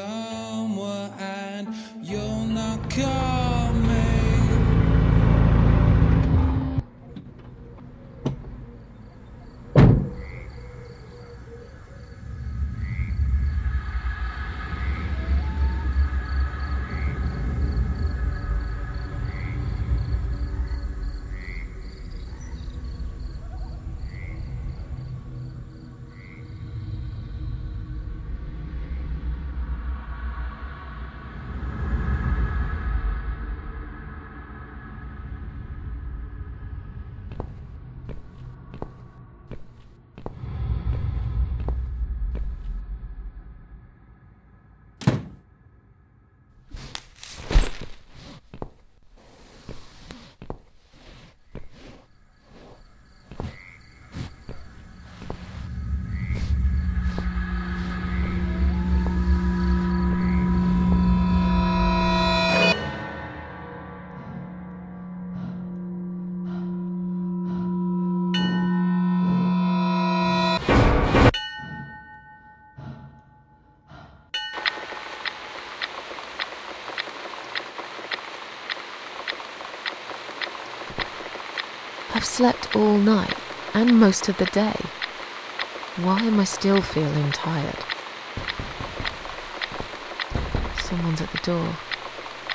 somewhere and you're not coming. I've slept all night and most of the day. Why am I still feeling tired? Someone's at the door.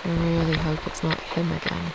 I really hope it's not him again.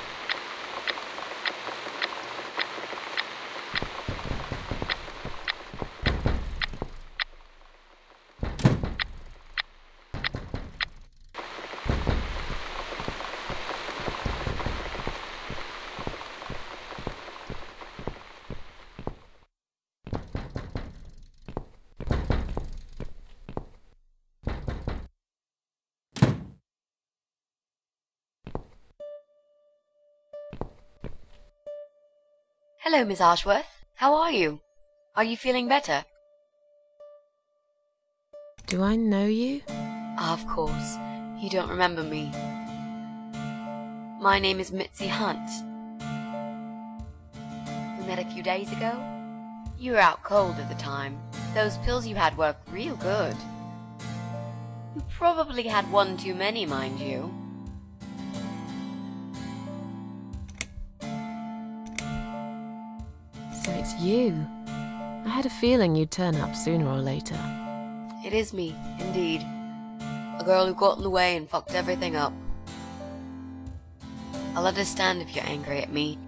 Hello, Miss Ashworth. How are you? Are you feeling better? Do I know you? Of course. You don't remember me. My name is Mitzi Hunt. We met a few days ago. You were out cold at the time. Those pills you had worked real good. You probably had one too many, mind you. So it's you. I had a feeling you'd turn up sooner or later. It is me, indeed. A girl who got in the way and fucked everything up. I'll understand if you're angry at me.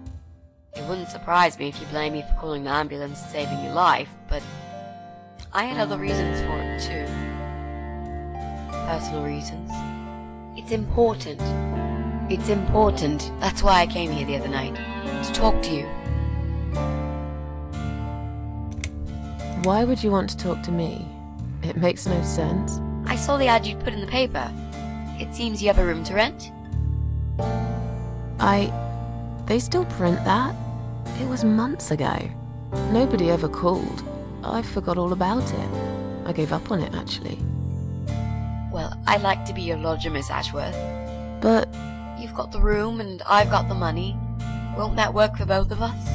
It wouldn't surprise me if you blame me for calling the ambulance and saving your life, but I had other reasons for it too. Personal reasons. It's important. It's important. That's why I came here the other night. To talk to you. Why would you want to talk to me? It makes no sense. I saw the ad you'd put in the paper. It seems you have a room to rent. They still print that? It was months ago. Nobody ever called. I forgot all about it. I gave up on it, actually. Well, I'd like to be your lodger, Miss Ashworth. But you've got the room and I've got the money. Won't that work for both of us?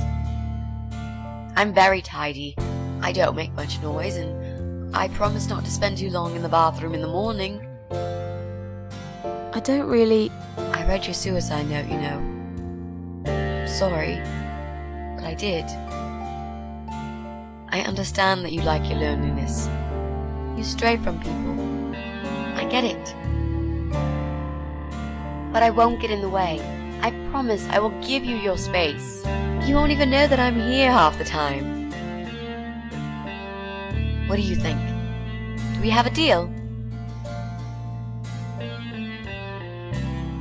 I'm very tidy. I don't make much noise, and I promise not to spend too long in the bathroom in the morning. I don't really... I read your suicide note, you know. Sorry, but I did. I understand that you like your loneliness. You stray from people. I get it. But I won't get in the way. I promise I will give you your space. You won't even know that I'm here half the time. What do you think? Do we have a deal?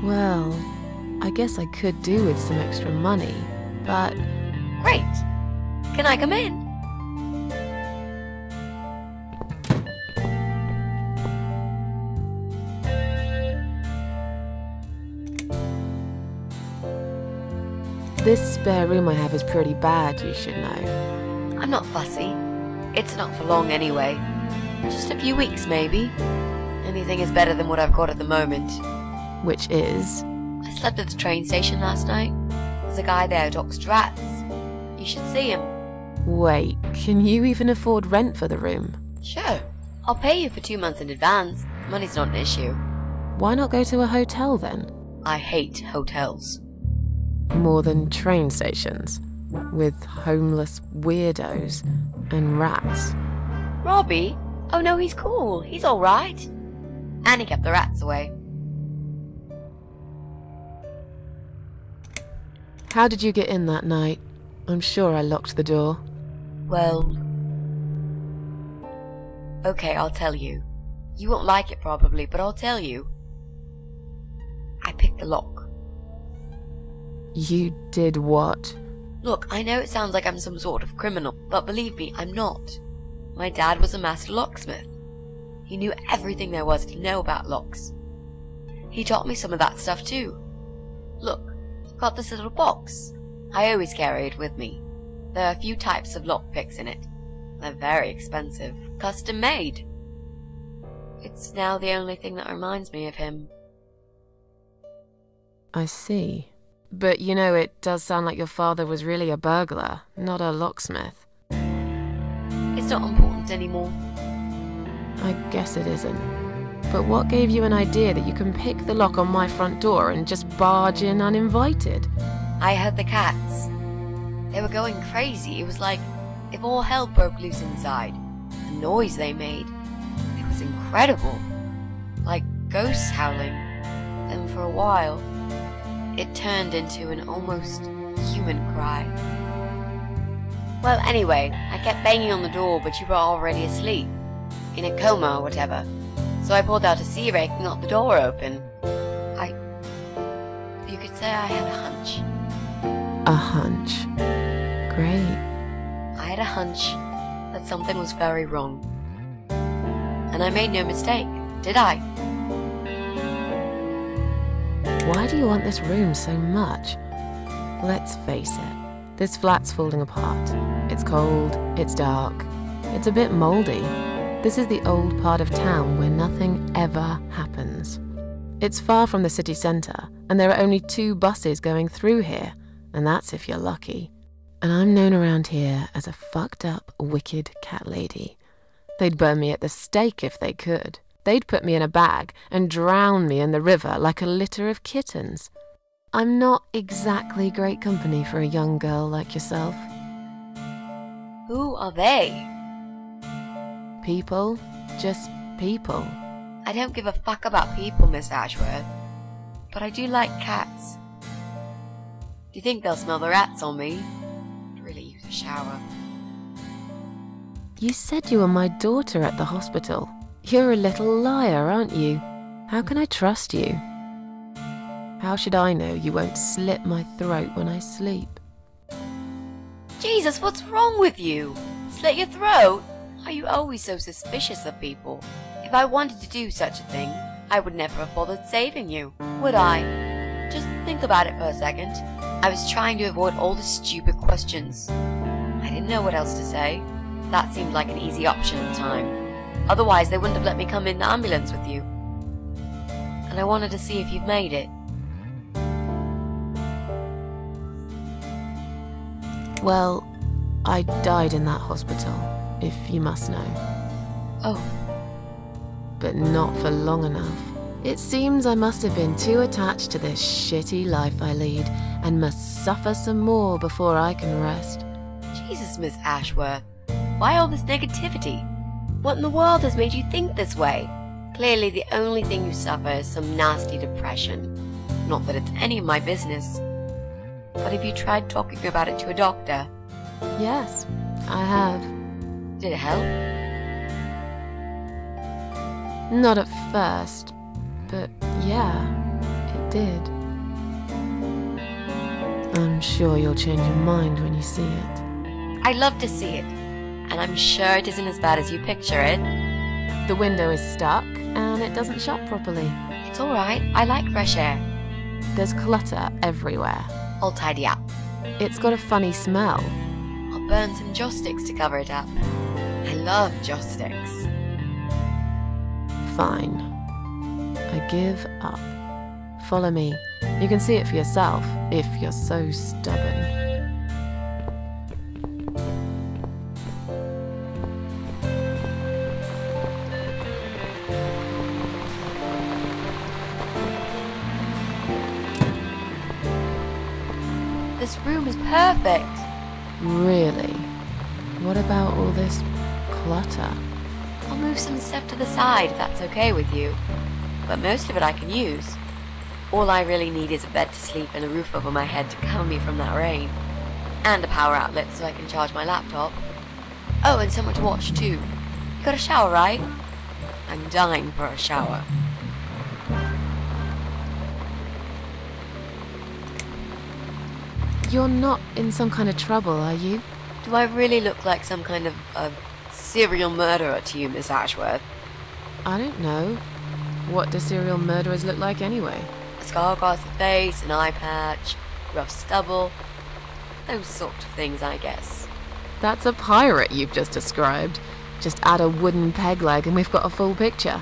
Well, I guess I could do with some extra money, but... Great! Can I come in? This spare room I have is pretty bad, you should know. I'm not fussy. It's not for long anyway. Just a few weeks, maybe. Anything is better than what I've got at the moment. Which is? I slept at the train station last night. There's a guy there who talks to rats. You should see him. Wait, can you even afford rent for the room? Sure. I'll pay you for 2 months in advance. Money's not an issue. Why not go to a hotel then? I hate hotels. More than train stations, with homeless weirdos and rats. Robbie? Oh no, he's cool. He's alright. And he kept the rats away. How did you get in that night? I'm sure I locked the door. Well... Okay, I'll tell you. You won't like it probably, but I'll tell you. I picked the lock. You did what? Look, I know it sounds like I'm some sort of criminal, but believe me, I'm not. My dad was a master locksmith. He knew everything there was to know about locks. He taught me some of that stuff too. Look, I've got this little box. I always carry it with me. There are a few types of lockpicks in it. They're very expensive, custom made. It's now the only thing that reminds me of him. I see. But you know, it does sound like your father was really a burglar, not a locksmith. It's not important anymore. I guess it isn't. But what gave you an idea that you can pick the lock on my front door and just barge in uninvited? I heard the cats. They were going crazy. It was like if all hell broke loose inside. The noise they made. It was incredible. Like ghosts howling. Then for a while, it turned into an almost human cry. Well, anyway, I kept banging on the door, but you were already asleep. In a coma or whatever. So I pulled out a sea rake and got the door open. You could say I had a hunch. A hunch. Great. I had a hunch that something was very wrong. And I made no mistake, did I? Why do you want this room so much? Let's face it, this flat's falling apart. It's cold, it's dark, it's a bit mouldy. This is the old part of town where nothing ever happens. It's far from the city centre, and there are only 2 buses going through here, and that's if you're lucky. And I'm known around here as a fucked up, wicked cat lady. They'd burn me at the stake if they could. They'd put me in a bag and drown me in the river like a litter of kittens. I'm not exactly great company for a young girl like yourself. Who are they? People, just people. I don't give a fuck about people, Miss Ashworth. But I do like cats. Do you think they'll smell the rats on me? I'd really use a shower. You said you were my daughter at the hospital. You're a little liar, aren't you? How can I trust you? How should I know you won't slit my throat when I sleep? Jesus, what's wrong with you? Slit your throat? Are you always so suspicious of people? If I wanted to do such a thing, I would never have bothered saving you, would I? Just think about it for a second. I was trying to avoid all the stupid questions. I didn't know what else to say. That seemed like an easy option at the time. Otherwise, they wouldn't have let me come in the ambulance with you. And I wanted to see if you've made it. Well, I died in that hospital, if you must know. Oh. But not for long enough. It seems I must have been too attached to this shitty life I lead and must suffer some more before I can rest. Jesus, Miss Ashworth. Why all this negativity? What in the world has made you think this way? Clearly the only thing you suffer is some nasty depression. Not that it's any of my business. But have you tried talking about it to a doctor? Yes, I have. Did it help? Not at first, but yeah, it did. I'm sure you'll change your mind when you see it. I'd love to see it. And I'm sure it isn't as bad as you picture it. The window is stuck, and it doesn't shut properly. It's alright, I like fresh air. There's clutter everywhere. I'll tidy up. It's got a funny smell. I'll burn some joss sticks to cover it up. I love joss sticks. Fine. I give up. Follow me. You can see it for yourself, if you're so stubborn. This room is perfect. Really? What about all this clutter? I'll move some stuff to the side if that's okay with you. But most of it I can use. All I really need is a bed to sleep and a roof over my head to cover me from that rain. And a power outlet so I can charge my laptop. Oh, and somewhere to watch too. You got a shower, right? I'm dying for a shower. You're not in some kind of trouble, are you? Do I really look like some kind of serial murderer to you, Miss Ashworth? I don't know. What do serial murderers look like anyway? A scar across the face, an eye patch, rough stubble. Those sort of things, I guess. That's a pirate you've just described. Just add a wooden peg leg and we've got a full picture.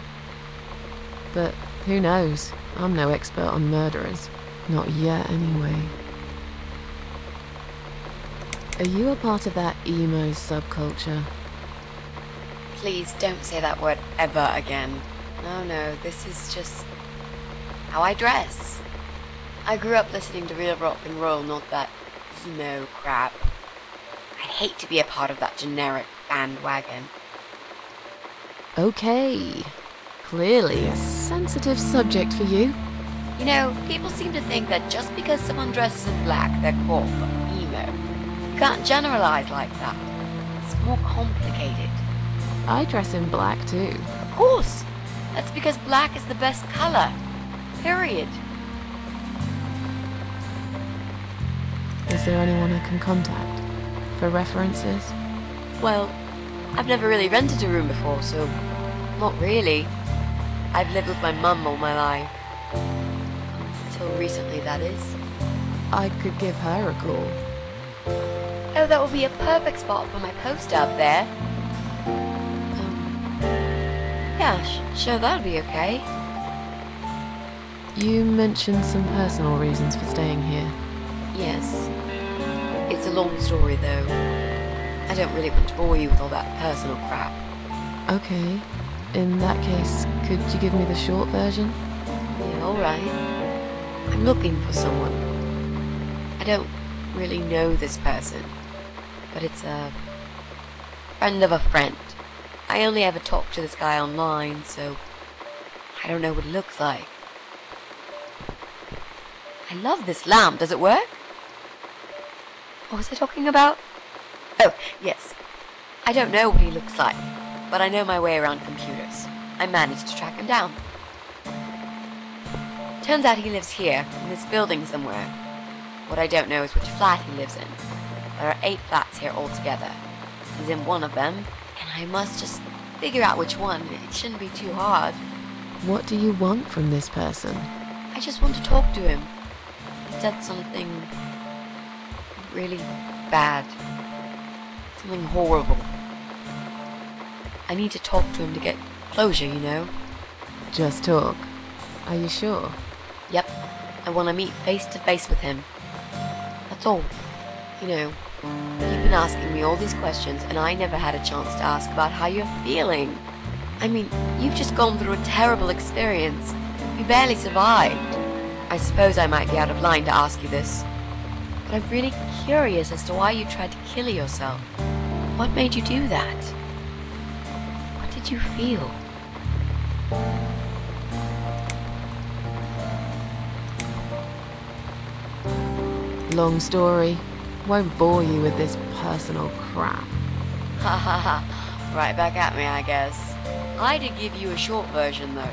But who knows? I'm no expert on murderers. Not yet, anyway. Are you a part of that emo subculture? Please don't say that word ever again. No, this is just how I dress. I grew up listening to real rock and roll, not that emo crap. I hate to be a part of that generic bandwagon. Okay. Clearly a sensitive subject for you. You know, people seem to think that just because someone dresses in black, they're called emo. You can't generalize like that. It's more complicated. I dress in black too. Of course! That's because black is the best color. Period. Is there anyone I can contact for references? Well, I've never really rented a room before, so not really. I've lived with my mum all my life. Until recently, that is. I could give her a call. Oh, that would be a perfect spot for my poster up there. Yeah, sure, that'll be okay. You mentioned some personal reasons for staying here. Yes. It's a long story, though. I don't really want to bore you with all that personal crap. Okay. In that case, could you give me the short version? Yeah, alright. I'm looking for someone. I don't really know this person, but it's a friend of a friend. I only ever talk to this guy online, so I don't know what he looks like. I love this lamp. Does it work? What was I talking about? Oh, yes. I don't know what he looks like, but I know my way around computers. I managed to track him down. Turns out he lives here, in this building somewhere. What I don't know is which flat he lives in. There are 8 flats here altogether. He's in one of them, and I must just figure out which one. It shouldn't be too hard. What do you want from this person? I just want to talk to him. He said something really bad. Something horrible. I need to talk to him to get closure, you know? Just talk. Are you sure? Yep. I want to meet face to face with him. That's all. You know, you've been asking me all these questions and I never had a chance to ask about how you're feeling. I mean, you've just gone through a terrible experience. You barely survived. I suppose I might be out of line to ask you this, but I'm really curious as to why you tried to kill yourself. What made you do that? What did you feel? Long story. Won't bore you with this personal crap. Ha ha ha. Right back at me, I guess. I did give you a short version, though.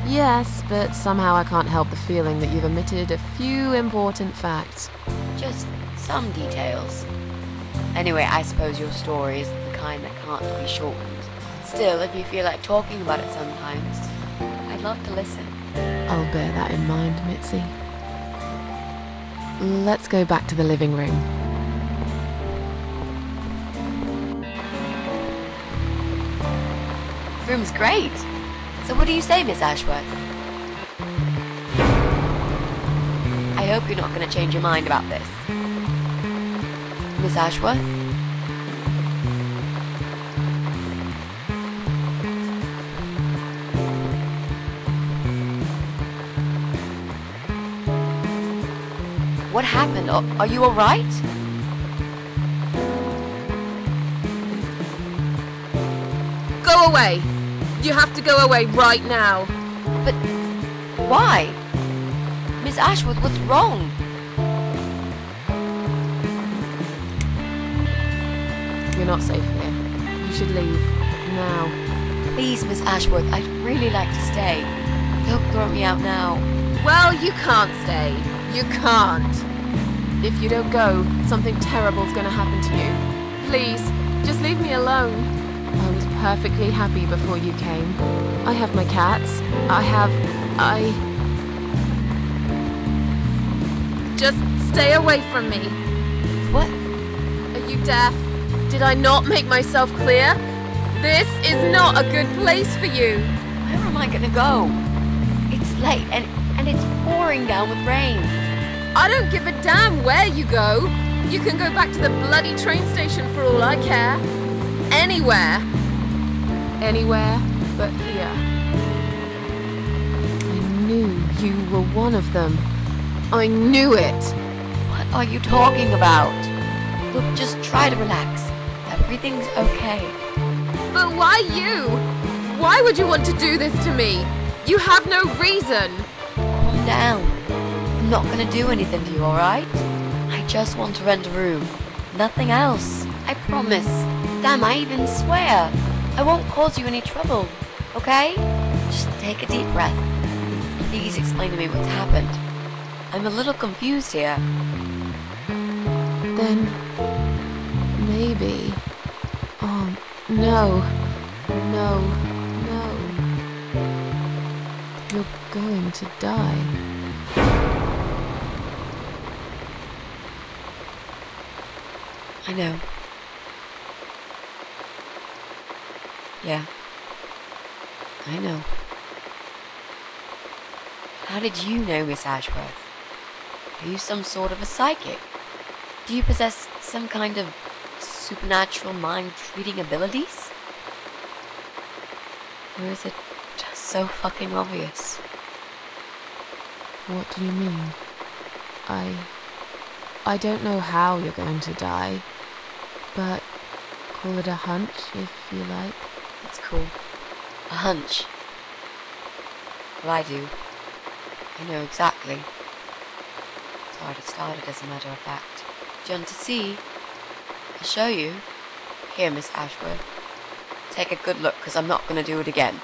Yes, but somehow I can't help the feeling that you've omitted a few important facts. Just some details. Anyway, I suppose your story is the kind that can't be shortened. Still, if you feel like talking about it sometimes, I'd love to listen. I'll bear that in mind, Mitzi. Let's go back to the living room. Room's great. So what do you say, Miss Ashworth? I hope you're not going to change your mind about this. Miss Ashworth? What happened? Are you alright? Go away! You have to go away right now. But why? Miss Ashworth, what's wrong? You're not safe here. You should leave. Now. Please, Miss Ashworth, I'd really like to stay. Don't throw me out now. Well, you can't stay. You can't. If you don't go, something terrible's gonna happen to you. Please, just leave me alone. I was perfectly happy before you came. I have my cats. Just stay away from me. What? Are you deaf? Did I not make myself clear? This is not a good place for you. Where am I gonna go? It's late and it's pouring down with rain. I don't give a damn where you go. You can go back to the bloody train station for all I care. Anywhere. Anywhere but here. I knew you were one of them. I knew it. What are you talking about? Look, just try to relax. Everything's okay. But why you? Why would you want to do this to me? You have no reason. Calm down. I'm not gonna do anything to you, alright? I just want to rent a room. Nothing else. I promise. Damn, I even swear. I won't cause you any trouble, okay? Just take a deep breath. Please explain to me what's happened. I'm a little confused here. Then maybe. Oh, no. No. No. You're going to die. I know. Yeah. I know. How did you know, Miss Ashworth? Are you some sort of a psychic? Do you possess some kind of supernatural mind-reading abilities? Or is it just so fucking obvious? What do you mean? I don't know how you're going to die, but call it a hunch if you like. That's cool. A hunch. Well, I do. I know exactly. It's already started, as a matter of fact. Do you want to see? I'll show you. Here, Miss Ashworth. Take a good look, because I'm not going to do it again.